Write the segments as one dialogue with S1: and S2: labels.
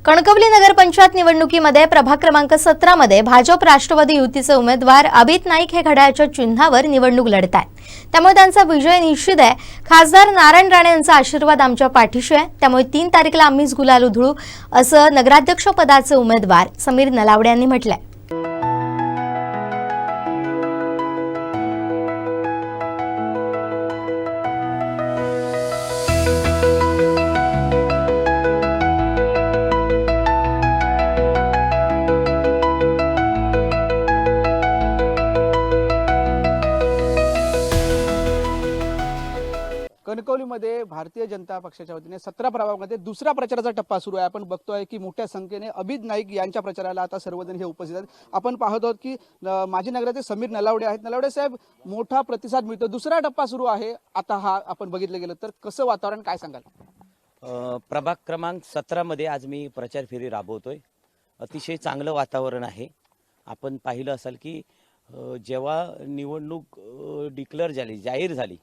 S1: कणकवली नगरपंचायत निवडणुकीमध्ये प्रभाग क्रमांक 17 मध्ये भाजप राष्ट्रवादी युतीचे उमेदवार अभित नाईक हे घड्याळाच्या चिन्हावर निवडणूक लढत आहेत। त्यामुळे त्यांचा विजय निश्चित आहे। खासदार नारायण राणे यांचा आशीर्वाद आमच्या पाठीशी आहे। त्यामुळे 3 तारखेला आम्हीच गुलाल उधळू असं नगराध्यक्ष पदाचे उमेदवार समीर नलावडे यांनी म्हटलंय।
S2: कणकवलीमध्ये भारतीय जनता पक्षाच्या वतीने 17 प्रभागामध्ये दुसरा प्रचाराचा टप्पा सुरू आहे। आपण बघतोय की मोठ्या संख्येने अभित नाईक यांच्या प्रचाराला आता सर्वजण हे उपस्थित आहेत। आपण पाहत आहोत की माजी नगराध्यक्ष समीर नलावडे आहेत। नलावडे साहेब, मोठा प्रतिसाद मिळतो, दुसरा टप्पा सुरू आहे आता हा आपण बघितलं गेलं तर कसं वातावरण, काय सांगाल?
S3: प्रभाग क्रमांक 17 मध्ये आज मी प्रचार फेरी राबवतोय। अतिशय चांगलं वातावरण आहे। आपण पाहिलं असाल की जेव्हा निवडणूक डिक्लेअर झाली, जाहीर झाली,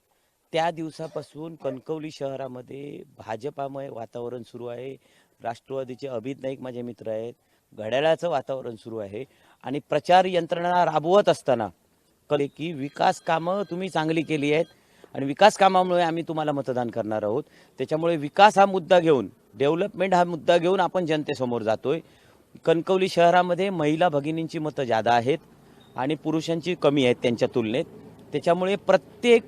S3: त्या दिवसापासून कणकवली शहरामध्ये भाजपामय वातावरण सुरू आहे। राष्ट्रवादीचे अभित नाईक माझे मित्र आहेत, घड्याळाचं वातावरण सुरू आहे आणि प्रचार यंत्रणा राबवत असताना कळे की विकास कामं तुम्ही चांगली केली आहेत आणि विकास कामामुळे आम्ही तुम्हाला मतदान करणार आहोत। त्याच्यामुळे विकास हा मुद्दा घेऊन, डेव्हलपमेंट हा मुद्दा घेऊन आपण जनतेसमोर जातोय। कणकवली शहरामध्ये महिला भगिनींची मतं जादा आहेत आणि पुरुषांची कमी आहेत त्यांच्या तुलनेत। त्याच्यामुळे प्रत्येक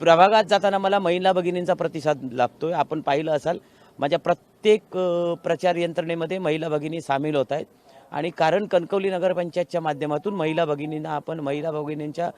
S3: प्रभागात जाताना मला महिला भगिनींचा प्रतिसाद लाभतोय। आपण पाहिलं असाल माझ्या प्रत्येक प्रचार यंत्रणेमध्ये महिला भगिनी सामील होत आहेत आणि कारण कणकवली नगरपंचायतच्या माध्यमातून महिला भगिनींच्या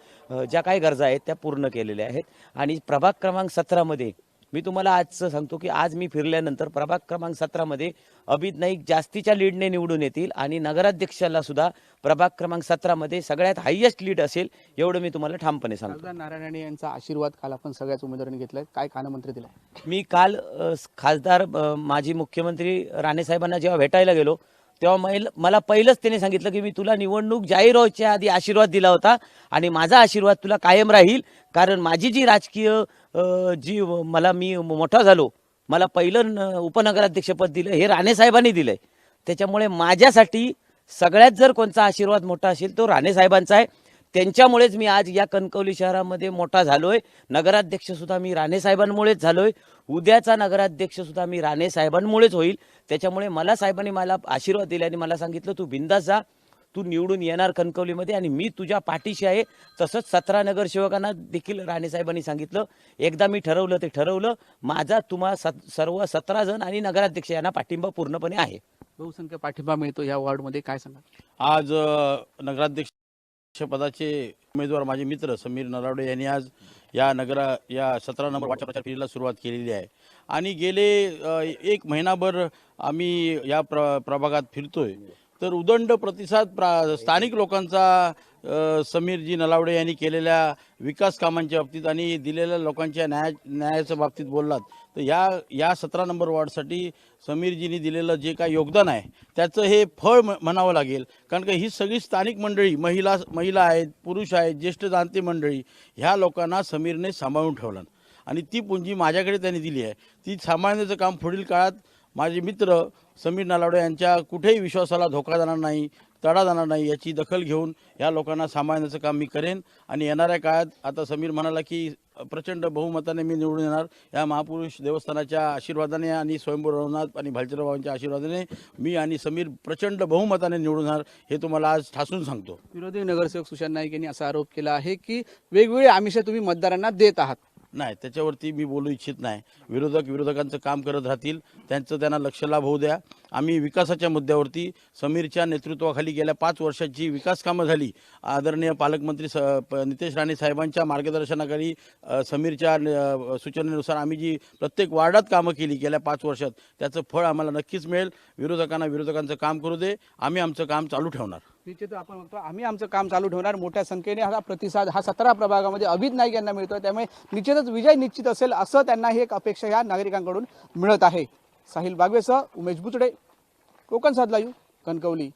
S3: ज्या काही गरजा आहेत त्या पूर्ण केलेल्या आहेत। आणि प्रभाग क्रमांक 17 मध्ये मी तुम्हाला आजचं सांगतो की आज मी फिरल्यानंतर प्रभाग क्रमांक 17 मध्ये अभित नाईक जास्तीच्या लीडने निवडून येतील आणि नगराध्यक्षाला सुद्धा प्रभाग क्रमांक 17 मध्ये सगळ्यात हायेस्ट लीड असेल, एवढं मी तुम्हाला ठामपणे सांगतो।
S2: खासदार नारायण राणे यांचा आशीर्वाद काल आपण सगळ्याच उमेदवारांनी घेतलाय, काय खानमंत्री दिला?
S3: मी काल खासदार माजी मुख्यमंत्री राणे साहेबांना जेव्हा भेटायला गेलो तेव्हा मला पहिलंच त्यांनी सांगितलं की मी तुला निवडणूक जाहीर व्हायच्या आधी आशीर्वाद दिला होता आणि माझा आशीर्वाद तुला कायम राहील। कारण माझी जी राजकीय मी मोठा झालो, मला पहिलं उपनगराध्यक्षपद दिलं हे राणे साहेबांनी दिलंय। त्याच्यामुळे माझ्यासाठी सगळ्यात जर कोणता आशीर्वाद मोठा असेल तो राणे साहेबांचा आहे। त्यांच्यामुळेच मी आज या कणकवली शहरामध्ये मोठा झालोय। नगराध्यक्ष सुद्धा मी राणे साहेबांमुळेच झालोय, उद्याचा नगराध्यक्ष सुद्धा मी राणे साहेबांमुळेच होईल। त्याच्यामुळे मला साहेबांनी मला आशीर्वाद दिले आणि मला सांगितलं तू बिंदास जा, तू निवडून येणार कणकवलीमध्ये आणि मी तुझ्या पाठीशी आहे। तसंच 17 नगरसेवकांना देखील राणे साहेबांनी सांगितलं, एकदा मी ठरवलं ते ठरवलं, माझा तुम्हा सर्व 17 जण आणि नगराध्यक्ष यांना पाठिंबा पूर्णपणे आहे।
S2: बहुसंख्य पाठिंबा मिळतो या वॉर्डमध्ये, काय सांगाल?
S4: आज नगराध्यक्ष पदाचे उमेदवार माझे मित्र समीर नलावडे यांनी आज या 17 नंबर वार्डच्या प्रचार फेरीला सुरुवात केलेली आहे आणि गेले 1 महिनाभर आम्ही या प्रभागात फिरतोय तर उदंड प्रतिसाद स्थानिक लोकांचा समीरजी नलावडे यांनी केलेल्या विकास कामांच्या बाबतीत आणि दिलेल्या लोकांच्या न्यायाच्या बाबतीत बोललात तर या 17 नंबर वॉर्डसाठी समीरजींनी दिलेलं जे काही योगदान आहे त्याचं हे फळ म्हणावं लागेल। कारण का ही सगळी स्थानिक मंडळी, महिला आहेत, पुरुष आहेत, ज्येष्ठ जाणते मंडळी, ह्या लोकांना समीरने सांभाळून ठेवलं आणि ती पुंजी माझ्याकडे त्यांनी दिली आहे। ती सांभाळण्याचं काम पुढील काळात माझे मित्र समीर नलावडे यांच्या कुठेही विश्वासाला धोका जाणार नाही, तडा जाणार नाही याची दखल घेऊन या लोकांना सांभाळण्याचं काम मी करेन आणि येणाऱ्या काळात आता समीर म्हणाला की प्रचंड बहुमताने मी निवडून येणार। या महापुरुष देवस्थानाच्या आशीर्वादाने आणि स्वयंभू रघुनाथ आणि भालचंद्रबाबांच्या आशीर्वादाने मी आणि समीर प्रचंड बहुमताने निवडून येणार, हे तुम्हाला आज ठासून सांगतो।
S2: विरोधी नगरसेवक सुशांत नाईक यांनी असा आरोप केला आहे की वेगवेगळे आमिष तुम्ही मतदारांना देत आहात।
S4: नाही, त्याच्यावरती मी बोलू इच्छित नाही। विरोधकांचं काम करत राहतील, त्यांना लक्ष लाभ होऊ द्या। आम्ही विकासाच्या मुद्द्यावरती समीरच्या नेतृत्वाखाली गेल्या 5 वर्षाची विकास कामं झाली। आदरणीय पालकमंत्री नितेश राणे साहेबांच्या मार्गदर्शनाखाली समीरच्या सूचनेनुसार आम्ही जी प्रत्येक वार्डात कामं केली गेल्या 5 वर्षात त्याचं फळ आम्हाला नक्कीच मिळेल। विरोधकांचं काम करू दे, आम्ही आमचं काम चालू ठेवणार।
S2: निश्चित आपण बघतो आम्ही आमचं काम चालू ठेवणार। मोठ्या संख्येने हा प्रतिसाद 17 प्रभागामध्ये अभित नाईक यांना मिळतोय, त्यामुळे निश्चितच विजय निश्चित असेल असं त्यांना ही एक अपेक्षा या नागरिकांकडून मिळत आहे। साहिल बागवेसह उमेश बुचडे, कोकण सात लाईव्ह, कणकवली।